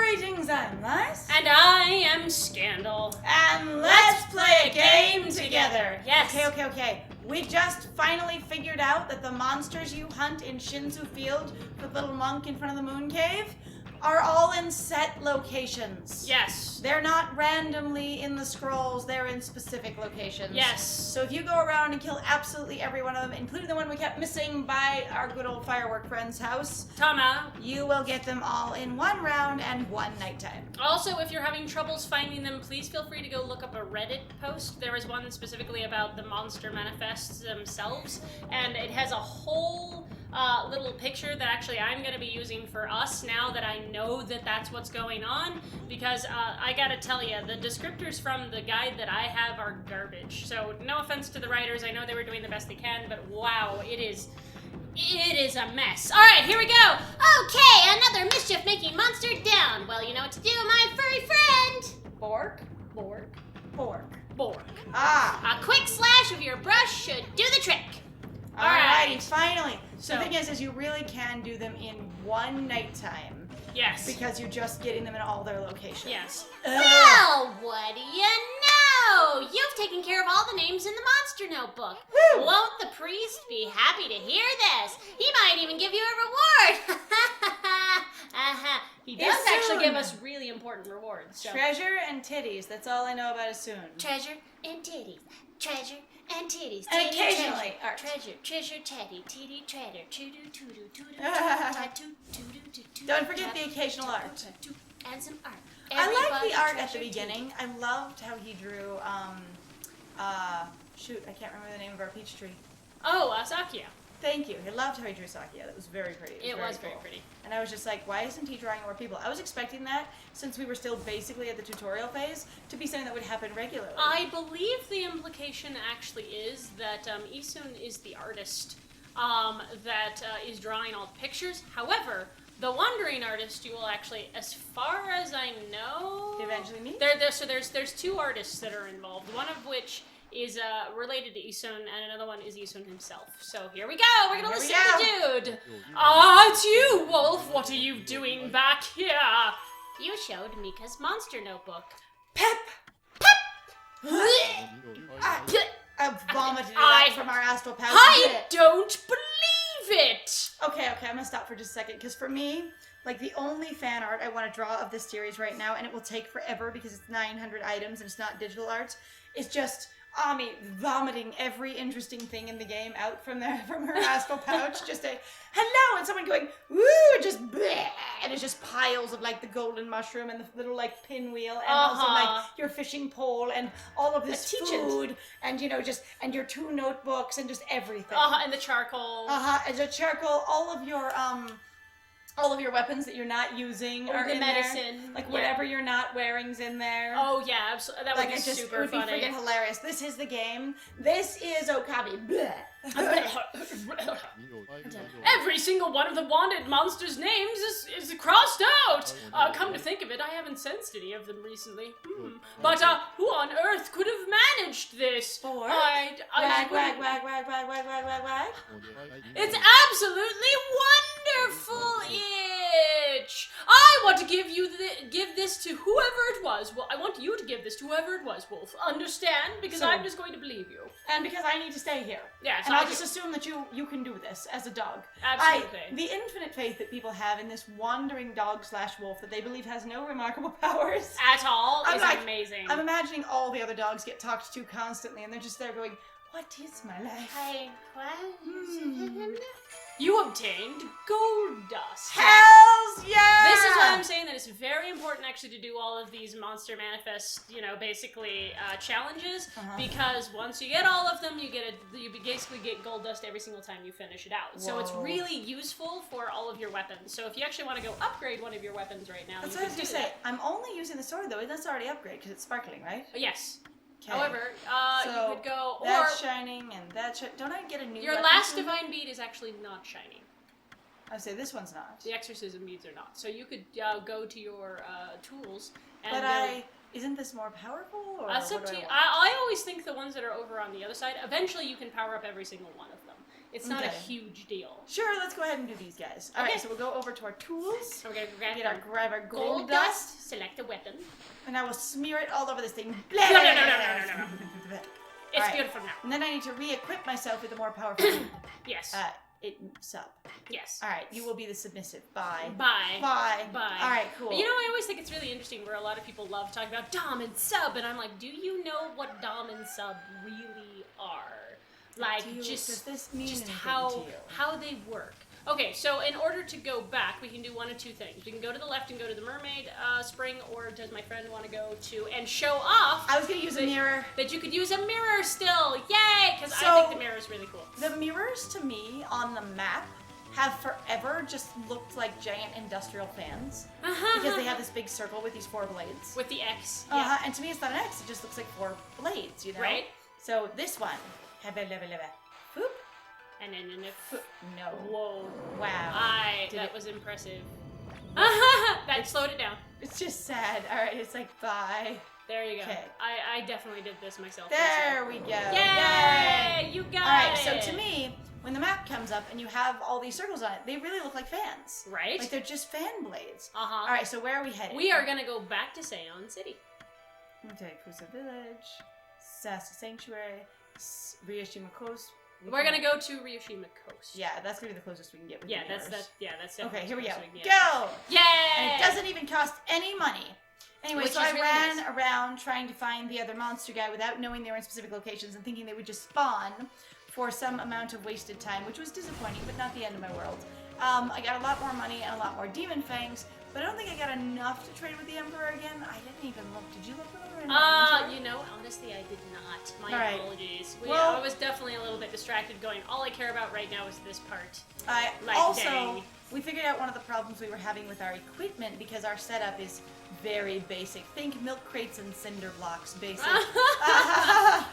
Greetings, I'm Lice. And I am Scandal. And let's play a game together. Yes. Okay. We just finally figured out that the monsters you hunt in Shinzu Field with the little monk in front of the moon cave are all in set locations. Yes. They're not randomly in the scrolls, they're in specific locations. Yes. So if you go around and kill absolutely every one of them, including the one we kept missing by our good old firework friend's house, Tama. you will get them all in one round and one nighttime. Also, if you're having troubles finding them, please feel free to go look up a Reddit post. There is one specifically about the monster manifests themselves, and it has a whole little picture that actually I'm going to be using for us now that I know that that's what's going on, because I gotta tell you, the descriptors from the guide that I have are garbage. So no offense to the writers, I know they were doing the best they can, but wow, it is a mess. Alright, here we go! Okay, another mischief-making monster down. Well, you know what to do, my furry friend! Bork? A quick slash of your brush should do the trick. Alrighty, finally. So the thing is you really can do them in one nighttime. Yes. Because you're just getting them in all their locations. Yes. Well, what do you know? You've taken care of all the names in the monster notebook. Woo! Won't the priest be happy to hear this? He might even give you a reward. He does Issoon. actually give us really important rewards. So. Treasure and titties, that's all I know about Issoon. Treasure and titties. Treasure and titties. And Titty, occasionally art. treasure, teddy, titty, treader, tudu, tudu, tudu, tattoo, tudu, tudu. Don't forget the occasional art. Tattoo, and some art. I like Everybody the art at treasure the beginning. I loved how he drew, shoot, I can't remember the name of our peach tree. Oh, Sakia. Thank you. I loved how he drew Sakia. That was very pretty. It was cool. very pretty. And I was just like, why isn't he drawing more people? I was expecting that, since we were still basically at the tutorial phase, to be something that would happen regularly. I believe the implication actually is that Issoon is the artist that is drawing all the pictures. However, the wandering artist, you will actually, as far as I know, Eventually meet? So there's two artists that are involved. One of which is related to Issoon, and another one is Issoon himself. So here we go. We're gonna listen to the dude. It's you, Wolf. What are you doing back here? You showed Mika's monster notebook. Pep! I vomited it out from our astral pouch. I don't believe it. Okay, I'm gonna stop for just a second, because for me, like, the only fan art I want to draw of this series right now, and it will take forever because it's 900 items and it's not digital art, is just Ami vomiting every interesting thing in the game out from her astral pouch. Just a hello, and someone going woo, and just bleh, and it's just piles of like the golden mushroom and the little like pinwheel, and also like your fishing pole and all of this food, and and your two notebooks and just everything. And the charcoal. And the charcoal, all of your weapons that you're not using are the in medicine. there. Like whatever you're not wearing's in there. Oh yeah, absolutely. That would be super it would funny. be freaking hilarious. This is the game. This is Okami. Bleh. Every single one of the wanted monsters' names is crossed out. Come to think of it, I haven't sensed any of them recently. But who on earth could have managed this? Wag. It's absolutely wonderful, Itch. I want to give this to whoever it was. Well, I want you to give this to whoever it was, Wolf. Understand? Because I'm just going to believe you. And because I need to stay here. Yes, and I'll just assume that you can do this as a dog. Absolutely. The infinite faith that people have in this wandering dog/wolf that they believe has no remarkable powers at all is amazing. I'm imagining all the other dogs get talked to constantly, and they're just there going, "What is my life?" You obtained gold dust. Hells yeah! This is why I'm saying that it's very important actually to do all of these monster manifest, basically challenges, because once you get all of them, you basically get gold dust every single time you finish it out. Whoa. So it's really useful for all of your weapons. So if you actually want to go upgrade one of your weapons right now, that's you what I was can gonna do say. I'm only using the sword though. That's already upgrade because it's sparkling, right? Yes. Okay. However, so you could go that's shining and that's don't I get a new? Your weapon last soon? divine bead is actually not shining. I say this one's not. The exorcism beads are not. So you could go to your tools and. But isn't this more powerful? Or that's up to you. I always think the ones that are over on the other side. Eventually, you can power up every single one of them. It's not a Okay. huge deal. Sure, let's go ahead and do these guys. All right, so we'll go over to our tools. So we're going to Grab our gold gold dust. dust, select a weapon. And I will smear it all over this thing. No. It's Alright. beautiful now. And then I need to re-equip myself with a more powerful Yes. sub. Yes. Alright, you will be the submissive. Bye. Bye. Bye. Bye. Alright, cool. But you know, I always think it's really interesting where a lot of people love talking about Dom and Sub, and I'm like, do you know what Dom and Sub really are? Like, does this mean just anything how to you? how they work. Okay, so in order to go back, we can do one of two things. We can go to the left and go to the mermaid spring, or does my friend want to go to and show off I was gonna use a mirror. that you could use a mirror still? Yay! Because I So- think the mirror is really cool. The mirrors to me on the map have forever just looked like giant industrial fans because they have this big circle with these 4 blades. With the X. And to me, it's not an X. It just looks like 4 blades, you know. Right. So this one, boop, And then boop. No. whoa. Wow. Did That it- was impressive. That slowed it down. It's just sad. All right, it's like bye. There you go. Okay. I definitely did this myself. There we go. Yay! You got All right. it. So to me, when the map comes up and you have all these circles on it, they really look like fans. Right? Like they're just fan blades. Uh-huh. All right. So where are we headed? We are gonna go back to Seon City. Okay, Kusa Village, Sasa Sanctuary, Ryushima Coast. We're gonna go to Ryushima Coast. Yeah, that's gonna be the closest we can get with Yeah, the that's mirrors. that's Okay, definitely here we go. the closest can get. Go! Yay! And it doesn't even cost any money. Anyway, Which so is I really ran nice. around trying to find the other monster guy without knowing they were in specific locations and thinking they would just spawn for some amount of wasted time, which was disappointing, but not the end of my world. I got a lot more money and a lot more demon fangs, but I don't think I got enough to trade with the Emperor again. I didn't even look. Did you look when we were in my inventory? You know, honestly, I did not. My All right. apologies. Well- I was definitely a little bit distracted going, all I care about right now is this part. Like, Also, dang. we figured out one of the problems we were having with our equipment because our setup is very basic. Think milk crates and cinder blocks, basic.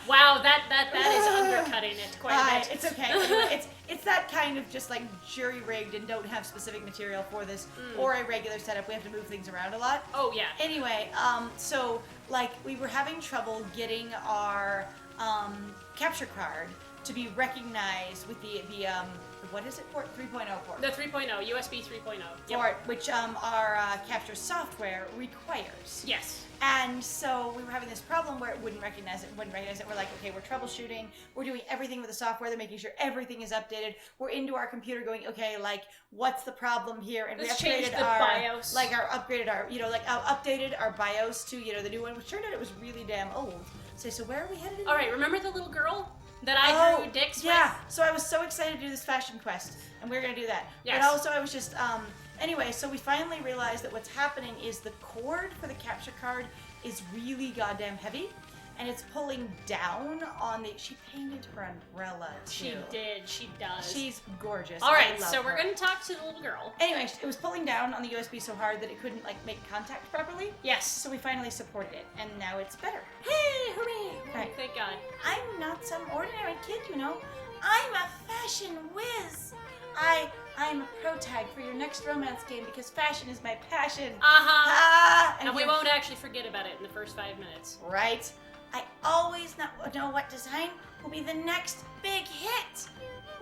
Wow, that is undercutting it quite a bit. It's okay. Anyway, it's that kind of just like jury rigged and don't have specific material for this or a regular setup. We have to move things around a lot. Oh, yeah. Anyway, so like we were having trouble getting our capture card to be recognized with the what is it port 3.0 port. The 3.0, USB 3.0. Port, which our capture software requires. Yes. And so we were having this problem where it wouldn't recognize it. We're like, okay, we're troubleshooting. We're doing everything with the software. They're making sure everything is updated. We're into our computer going, okay, like, what's the problem here? And Let's we upgraded change the our BIOS. updated our BIOS to the new one, which turned out it was really damn old. So where are we headed? All right, remember the little girl that I drew dicks yeah. with? So I was so excited to do this fashion quest, and we are gonna do that. Yes. But also I was just anyway. So we finally realized that what's happening is the cord for the capture card is really goddamn heavy, and it's pulling down on the. She painted her umbrella too. She did. She does. She's gorgeous. All I right, love so we're her. going to talk to the little girl. Anyway, it was pulling down on the USB so hard that it couldn't like make contact properly. Yes. So we finally supported it, and now it's better. Hey, hooray. Right. Thank God. I'm not some ordinary kid, you know. I'm a fashion whiz. I'm a pro tag for your next romance game because fashion is my passion. Uh-huh. And we here- won't actually forget about it in the first 5 minutes. Right. I always know what design will be the next big hit.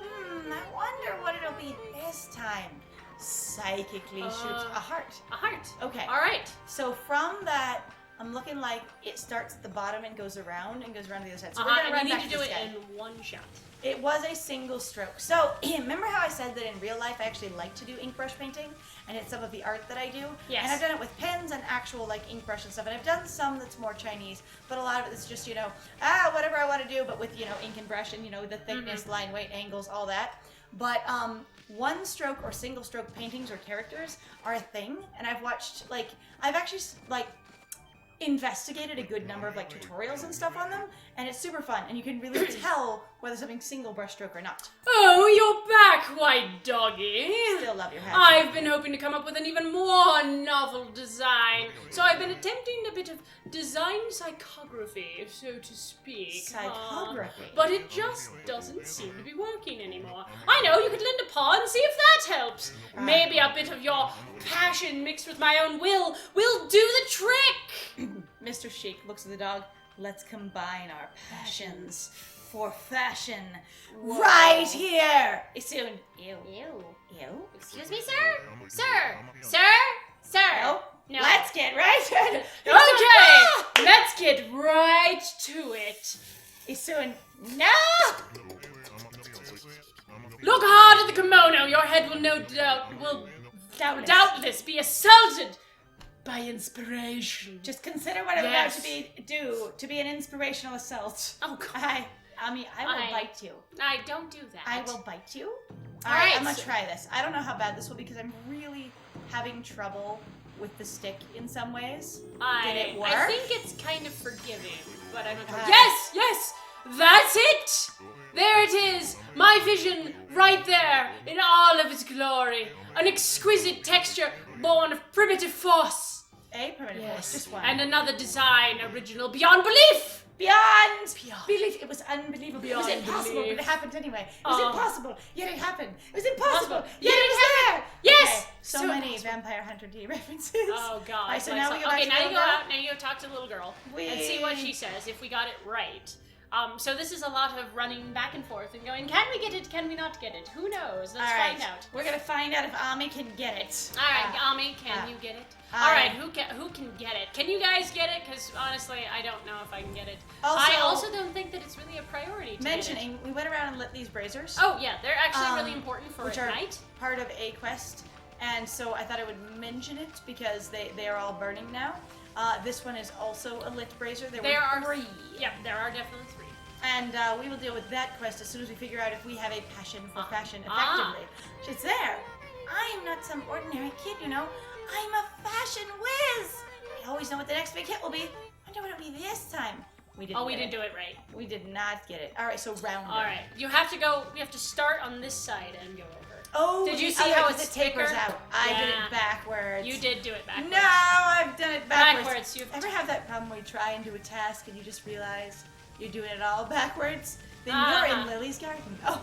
I wonder what it'll be this time. Psychically shoots a heart. A heart. Okay. All right. So from that, I'm looking like it starts at the bottom and goes around to the other side. So we're Uh-huh. gonna And run you back need to do this it guy. in one shot. It was a single stroke. So, remember how I said that in real life I actually like to do ink brush painting? And it's some of the art that I do? Yes. And I've done it with pens and actual like ink brush and stuff. And I've done some that's more Chinese, but a lot of it is just, whatever I want to do, but with, ink and brush and, the thickness, line, weight, angles, all that. But one stroke or single stroke paintings or characters are a thing. And I've watched, I've actually, investigated a good number of tutorials and stuff on them, and it's super fun, and you can really tell whether something's single brushstroke or not. Oh, you're back, white doggy. Still love your hat. I've been hoping to come up with an even more novel design, so I've been attempting a bit of design psychography, so to speak. Psychography? But it just doesn't seem to be working anymore. I know, you could lend a paw and see if that helps. Maybe a bit of your passion mixed with my own will do the trick. Mr. Chic looks at the dog. Let's combine our passions. for fashion. Whoa. Right here. Soon. Ew. Ew. Excuse me, sir? Sir? Nope. No. Let's get right to it. Okay, let's get right to it. Soon. No. Look hard at the kimono. Your head will no doubt doubtless be assaulted by inspiration. Just consider what I'm Yes. about to do to be an inspirational assault. Oh God. I will bite you. I don't do that. I will bite you. All Alright, right, I'm gonna so- try this. I don't know how bad this will be because I'm really having trouble with the stick in some ways. Did it work? I think it's kind of forgiving, but I'm not. Uh, Yes, that's it. There it is, my vision right there in all of its glory, an exquisite texture born of primitive force. A primitive force, just one. And another design original beyond belief. Beyond Beyond. belief, it was unbelievable. It was Beyond impossible, belief. but it happened anyway. It was Oh. impossible, yet it happened. It was impossible, Possible, yet it was there. Yes! Okay, so So many impossible. Vampire Hunter D references. Oh God! Alright, so Like, now we go back okay, to now the you go little girl? out. Now you go talk to the little girl and see what she says. If we got it right. So this is a lot of running back and forth and going. Can we get it? Can we not get it? Who knows? Let's Alright, find out. we're gonna find out if Ami can get it. All right, Ami, can you get it? All right, who can get it? Can you guys get it? Because honestly, I don't know if I can get it. I also don't think that it's really a priority to mentioning, get it. we went around and lit these braziers. Oh yeah, they're actually really important for which at are night. part of a quest, and so I thought I would mention it because they are all burning now. This one is also a lit brazier. There are 3. Yep, there are definitely 3. And we will deal with that quest as soon as we figure out if we have a passion for fashion effectively. It's there. I am not some ordinary kid, you know. I'm a fashion whiz. I always know what the next big hit will be. Wonder what it'll be this time. We didn't. We didn't do it right. We did not get it. All right, so round. All right, you have to go. We have to start on this side and go over. Oh, did you see how it it's tapers thicker? out? I did Yeah. it backwards. You did do it backwards. No, I've done it backwards. Backwards. You have Ever have that problem where you try and do a task and you just realize you're doing it all backwards? Then you're in Lily's garden. Oh.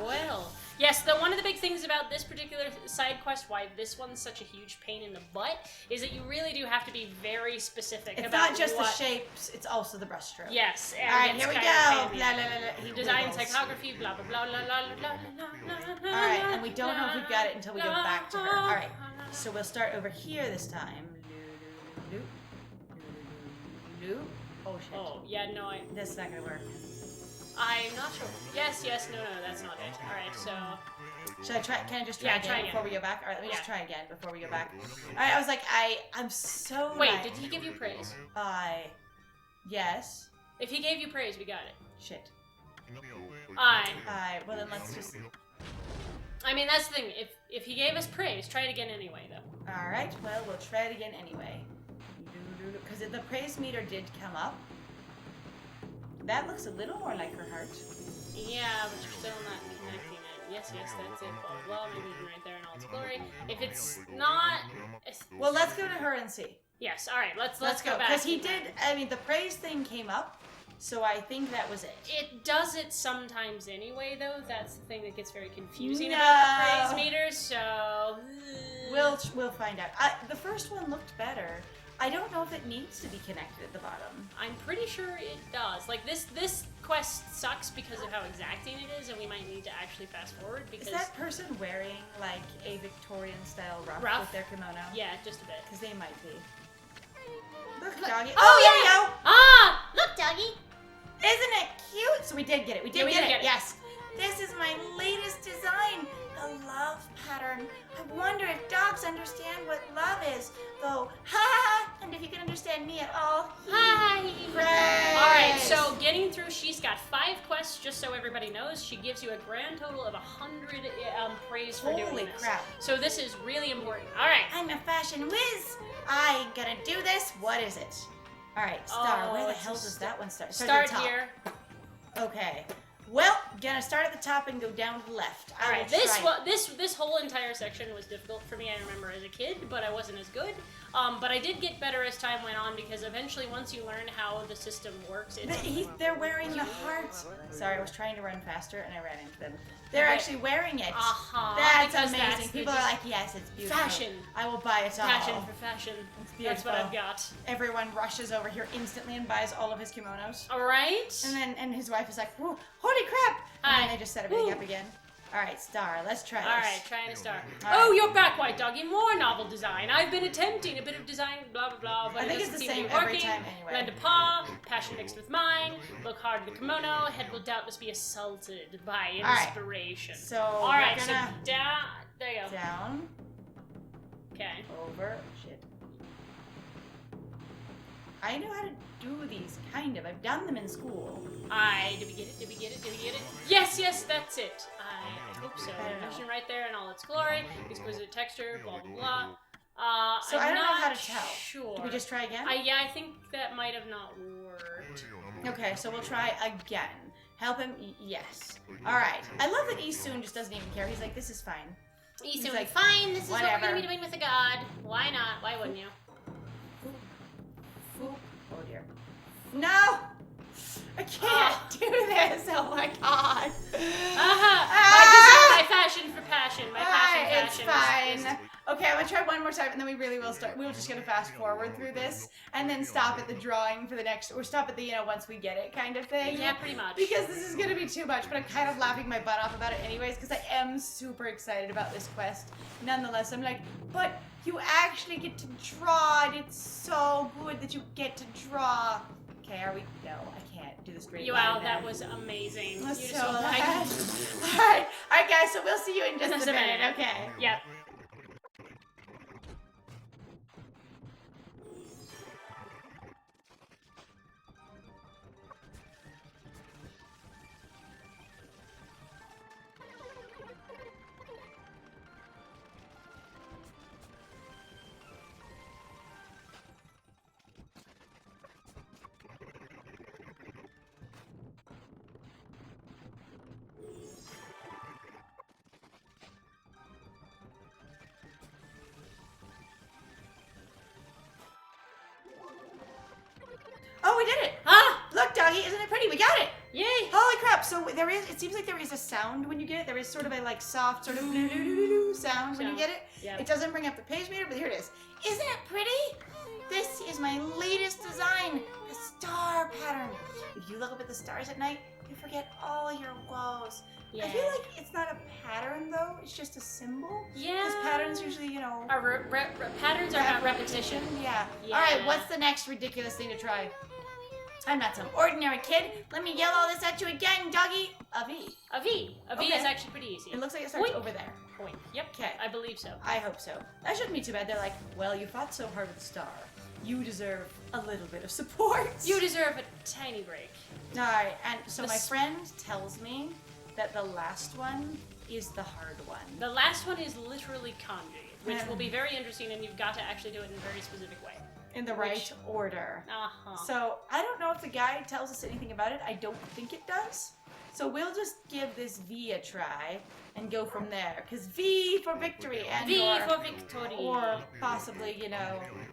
Well. Yes, one of the big things about this particular side quest, why this one's such a huge pain in the butt, is that you really do have to be very specific It's about not just what... the shapes, it's also the brushstroke. Yes, and All right, it's here we kind go. of pain. Blah, blah, blah, blah. Design, Wiggles. typography, blah, blah, blah, blah, blah, blah, blah, blah. All right, and we don't know if we've got it until we go back to her. All right, so we'll start over here this time. Loop, loop, loop. Oh, shit. Oh, yeah, no, That's not gonna work. I'm not sure. Yes, no, that's not it. All right, so... Should I try? Can I just try Yeah, again try again. before we go back? All right, let me just Yeah. try again before we go back. All right, I was like, I'm so. Wait, right. did he give you praise? Yes. If he gave you praise, we got it. Shit. Well then let's just. I mean, that's the thing. If he gave us praise, try it again anyway, though. All right. Well, we'll try it again anyway. Because the praise meter did come up. That looks a little more like her heart. Yeah, but you're still not connecting it. Yes, that's it. Blah, blah, maybe right there in all its glory. If it's not... Well, let's go to her and see. Yes, all right, let's go back. Because he did, I mean, the praise thing came up, so I think that was it. It does it sometimes anyway, though. That's the thing that gets very confusing No. about the praise meters, so... We'll find out. The first one looked better. I don't know if it needs to be connected at the bottom. I'm pretty sure it does. Like, this quest sucks because of how exacting it is, and we might need to actually fast forward because... Is that person wearing, like, a Victorian-style ruff with their kimono? Yeah, just a bit. Because they might be. Look, doggy. Oh, there we go! Ah! Look, doggy. Isn't it cute? So we did get it. We did get it. Yes. This is my latest design. The love pattern. I wonder if dogs understand what love is. Though, ha! And if you can understand me at all. Hi! Praise. Alright, so getting through, she's got 5 quests, just so everybody knows. She gives you a grand total of 100 praise for doing Holy this. crap. So this is really important. Alright. I'm a fashion whiz. I'm gonna do this. What is it? Alright, star. Where the hell does that one start? Start at the top. here. Okay. Well, gonna start at the top and go down to the left. All right, this whole entire section was difficult for me. I remember as a kid, but I wasn't as good. But I did get better as time went on because eventually, once you learn how the system works, They're wearing the hearts. Sorry, I was trying to run faster and I ran into them. They're actually wearing it. Uh-huh, That's because amazing. that's People are like, yes, it's beautiful. Fashion. I will buy it all. Passion for fashion. That's what I've got. Everyone rushes over here instantly and buys all of his kimonos. All right. And his wife is like, "Whoa, holy crap!" And then Hi. they just set everything up again. All right, Star, let's try this. All right, trying to start. All Oh, right. you're back, White Doggy. More novel design. I've been attempting a bit of design, blah, blah, blah, but I think it it's doesn't the seem to same be every working. time anyway. Lend a paw, passion mixed with mine, look hard in the kimono, head will doubtless be assaulted by right. inspiration. So All we're right, gonna so down, there you go. down, Okay. over, shit. I know how to do these, kind of. I've done them in school. Did we get it? Did we get it? Did we get it? Yes, yes, that's it. I hope so. I don't know. Vision right there in all its glory, exquisite texture, blah, blah, blah. So I'm I don't know not how to tell. Sure. Do we just try again? Yeah, I think that might have not worked. Okay, so we'll try again. Help him? Yes. All right. I love that Isun just doesn't even care. He's like, this is fine. He's like, fine, this is what we're whatever. gonna be doing with a god. Why not? Why wouldn't you? Foop. Oh dear. No! I can't do this. Oh my god. My passion for passion. My passion It's passion. fine. Okay, I'm gonna try one more time, and then we really will start. We're just gonna fast forward through this, and then stop at the drawing for the next, or stop at the once we get it kind of thing. Yeah, pretty much. Because this is gonna be too much, but I'm kind of laughing my butt off about it anyways, because I am super excited about this quest. Nonetheless, I'm like, but you actually get to draw, and it's so good that you get to draw. Okay, are we? No, I can't do the straight line. Wow, there. that was amazing. That's You so just loud. Alright, guys, so we'll see you in just a minute, okay? Yep. Oh, we did it! Ah! Look, doggy, isn't it pretty? We got it! Yay! Holy crap! So there is. It seems like there is a sound when you get it. There is sort of a soft sort of sound when you get it. Yep. It doesn't bring up the page meter, but here it is. Isn't it pretty? This is my latest design, the star pattern. If you look up at the stars at night, you forget all your woes. Yeah. I feel like it's not a pattern though. It's just a symbol. Yeah. Because patterns usually, Patterns are not repetition. Yeah. Yeah. All right. What's the next ridiculous thing to try? I'm not some ordinary kid. Let me yell all this at you again, doggy. A V. A V. A V Okay. is actually pretty easy. It looks like it starts Boink. over there. Point. Yep. Okay. I believe so. I hope so. That shouldn't be too bad. They're like, well, you fought so hard with the star. You deserve a little bit of support. You deserve a tiny break. All right. And so The my s- friend tells me that the last one is the hard one. The last one is literally kanji, which will be very interesting, and you've got to actually do it in a very specific way. In the right order. Uh-huh. So I don't know if the guide tells us anything about it. I don't think it does. So we'll just give this V a try and go from there. Because V for victory and V or, for victory. or possibly,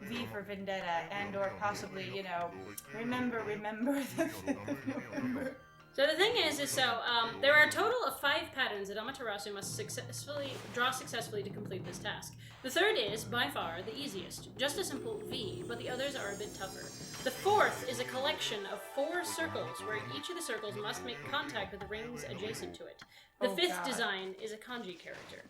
V for vendetta and or possibly, remember the 5th of November. So the thing is there are a total of 5 patterns that Amaterasu must draw successfully to complete this task. The third is, by far, the easiest. Just a simple V, but the others are a bit tougher. The fourth is a collection of 4 circles, where each of the circles must make contact with the rings adjacent to it. The Oh, fifth God. design is a kanji character.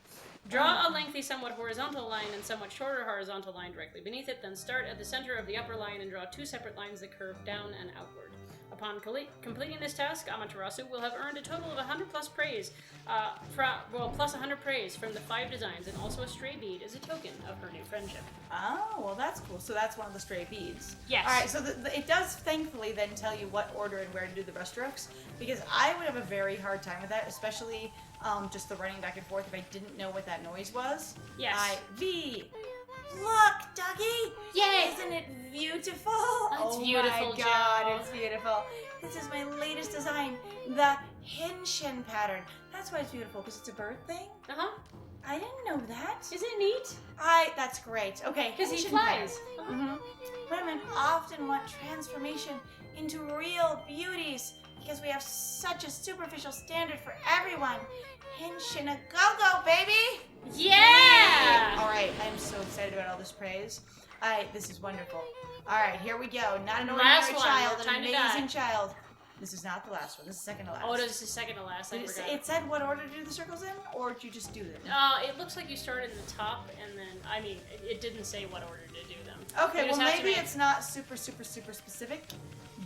Draw a lengthy, somewhat horizontal line and somewhat shorter horizontal line directly beneath it, then start at the center of the upper line and draw 2 separate lines that curve down and outward. Upon completing this task, Amaterasu will have earned a total of 100 plus praise, plus 100 praise from the 5 designs, and also a stray bead as a token of her new friendship. Oh, well, that's cool. So that's one of the stray beads. Yes. All right, so it does thankfully then tell you what order and where to do the brushstrokes, because I would have a very hard time with that, especially just the running back and forth if I didn't know what that noise was. Yes. V. Look, Dougie! Yay! Isn't it beautiful? It's oh beautiful, my God, Joe. it's beautiful. This is my latest design, the Henshin pattern. That's why it's beautiful, because it's a bird thing. Uh-huh. I didn't know that. Isn't it neat? That's great. Okay, Because he Henshin flies. pattern. Women often want transformation into real beauties because we have such a superficial standard for everyone. Henshin a go-go, baby! Yeah! All right, I'm so excited about all this praise. This is wonderful. All right, here we go. Not an Last ordinary one. child, We're an trying to amazing die. child. This is not the last one. This is second to last. Oh, it is the second to last. I Did forgot. it said what order to do the circles in, or did you just do them? It looks like you start in the top, and then, I mean, it didn't say what order to do them. Okay, You well just have to maybe make- it's not super specific,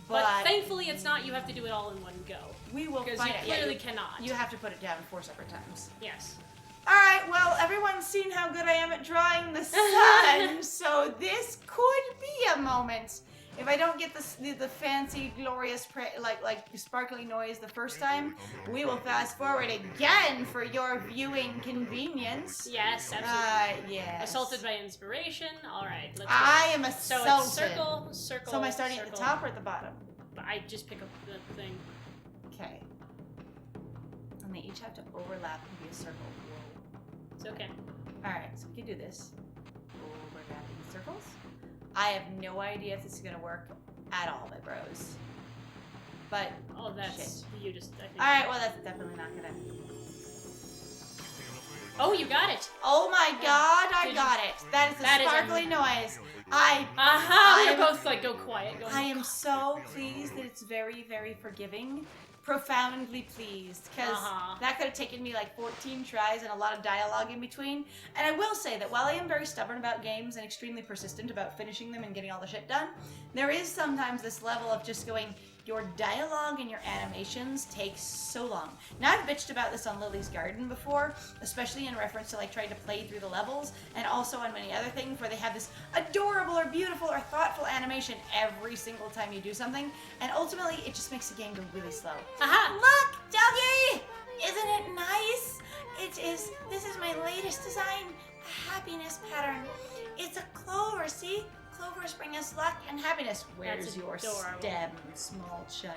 But but thankfully it's not, you have to do it all in one go. we will Because find you out. Yeah, clearly cannot. you have to put it down 4 separate times. Yes. Alright, well, everyone's seen how good I am at drawing the sun, so this could be a moment. If I don't get the fancy, glorious, like sparkly noise the first time, we will fast forward again for your viewing convenience. Yes, absolutely. Yes. Assaulted by inspiration. Alright, let's go. I am So assaulted. it's circle, circle, So am I starting at the circle. top or at the bottom? I just pick up the thing. Okay. And they each have to overlap and be a circle. Whoa. It's okay. Alright, so we can do this. Overlapping circles. I have no idea if this is gonna work at all, my bros. But, Oh, that's, you just, I think. alright, well that's definitely not gonna... Oh, you got it! Oh my god, I Did you- got it! That is a That is sparkly noise. Aha! I'm- We're both like, go quiet. Go I am so pleased that it's very, very forgiving. Profoundly pleased, because Uh-huh. that could have taken me like 14 tries and a lot of dialogue in between. And I will say that while I am very stubborn about games and extremely persistent about finishing them and getting all the shit done, there is sometimes this level of just going, your dialogue and your animations take so long. Now I've bitched about this on Lily's Garden before, especially in reference to like trying to play through the levels, and also on many other things where they have this adorable or beautiful or thoughtful animation every single time you do something, and ultimately it just makes the game go really slow. Aha! Look, doggy! Isn't it nice? This is my latest design, a happiness pattern. It's a clover, see? Clovers bring us luck and happiness. Where's That's your adorable. stem, small child?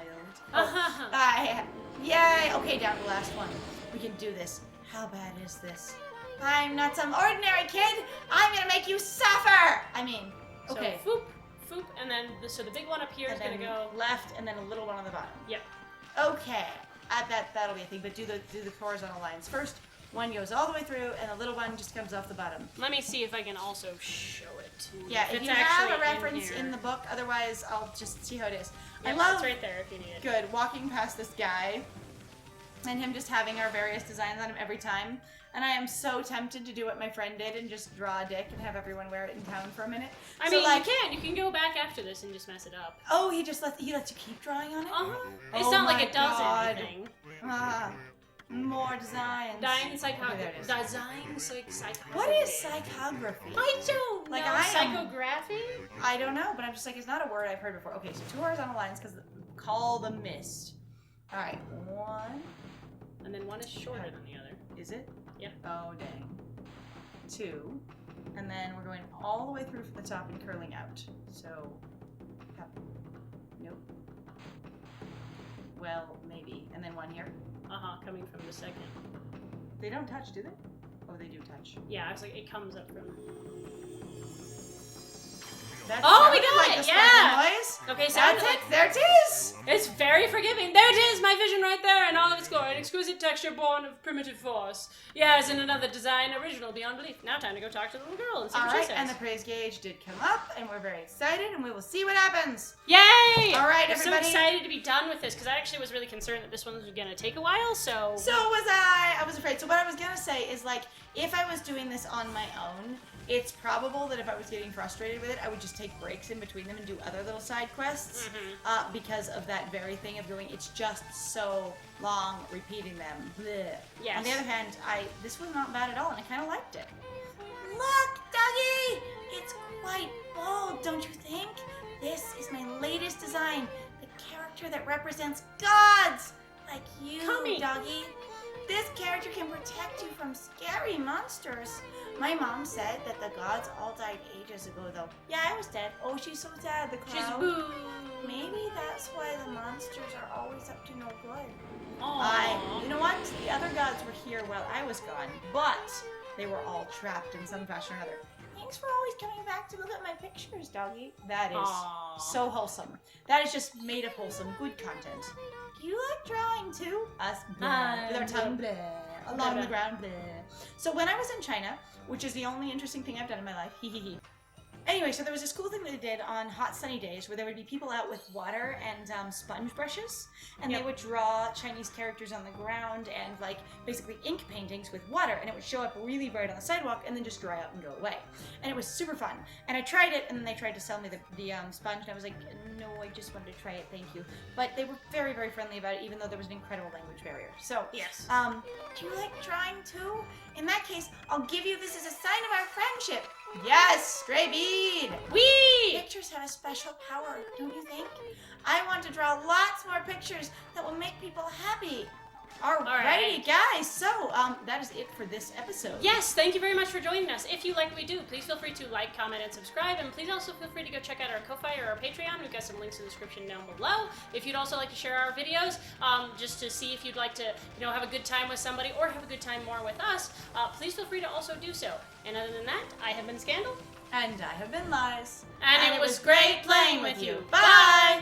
Uh-huh. Yay! Okay, down to the last one. We can do this. How bad is this? I'm not some ordinary kid. I'm gonna make you suffer! I mean, okay. So, foop, and then, so the big one up here is and gonna then go... left, and then a little one on the bottom. Yep. Okay, that'll be a thing. But do the horizontal lines first. One goes all the way through, and the little one just comes off the bottom. Let me see if I can also show it to you. Yeah, if it's you have a actually reference here. in the book, otherwise I'll just see how it is. Yeah, I love it's right there if you need it. good walking past this guy, and him just having our various designs on him every time. And I am so tempted to do what my friend did and just draw a dick and have everyone wear it in town for a minute. I So, mean, like, you can go back after this and just mess it up. oh, he lets you keep drawing on it. Uh-huh. It's Oh not like my it does God. anything. Ah, more designs. Dying Okay, there it is. Designs like psychography. What is psychography? I don't Like, know. I am- Psychography? I don't know, but I'm just like, it's not a word I've heard before. Okay, so 2 horizontal lines because call the mist. All right, one. And then one is shorter than the other. Is it? Yep. Oh dang. 2, and then we're going all the way through from the top and curling out. So, nope. Well, maybe, and then one here. Uh-huh, coming from the second. They don't touch, do they? Oh, they do touch. Yeah, I was like, it comes up from... That Oh, we sounded got like it, a yeah! sparkling noise. Okay, so That's it. There it is. It's very forgiving. There it is, my vision right there, and all of its glory. An exquisite texture born of primitive force. Yes, and another design original beyond belief. Now time to go talk to the little girl and see All what she right, says. and the praise gauge did come up, and we're very excited, and we will see what happens. Yay! All right, I'm so everybody. excited to be done with this, because I actually was really concerned that this one was going to take a while, so... So was I. I was afraid. So what I was gonna say is, like, if I was doing this on my own, it's probable that if I was getting frustrated with it, I would just take breaks in between them and do other little side quests, because of that very thing of going, it's just so long repeating them. Blech. Yes. On the other hand, this was not bad at all, and I kind of liked it. Look, Dougie! It's quite bold, don't you think? This is my latest design, the character that represents gods, like you, Okami. Dougie. This character can protect you from scary monsters. My mom said that the gods all died ages ago, though. Yeah, I was dead. Oh, she's so sad, the She's cloud. boo. Maybe that's why the monsters are always up to no good. Aww. You know what? The other gods were here while I was gone, but they were all trapped in some fashion or other. Thanks for always coming back to look at my pictures, doggy. That is Aw. so wholesome. That is just made of wholesome, good content. Do you like drawing too? Us, blah, with our tongue, blah. along Blah, the ground. Blah. So when I was in China, which is the only interesting thing I've done in my life, hee hee hee. Anyway, so there was this cool thing that they did on hot sunny days where there would be people out with water and sponge brushes, and they would draw Chinese characters on the ground and like basically ink paintings with water, and it would show up really bright on the sidewalk and then just dry up and go away. And it was super fun. And I tried it, and then they tried to sell me the sponge, and I was like, no, I just wanted to try it, thank you. But they were very, very friendly about it, even though there was an incredible language barrier. So, Yes. do you like drawing too? In that case, I'll give you this as a sign of our friendship. Yes, stray bead. Whee! Pictures have a special power, don't you think? I want to draw lots more pictures that will make people happy. Alrighty, Alright. guys. So, that is it for this episode. Yes, thank you very much for joining us. If you like what we do, please feel free to like, comment, and subscribe. And please also feel free to go check out our Ko-Fi or our Patreon. We've got some links in the description down below. If you'd also like to share our videos, just to see if you'd like to, have a good time with somebody or have a good time more with us, please feel free to also do so. And other than that, I have been Scandal. And I have been Lies. And it was great playing with you. Bye!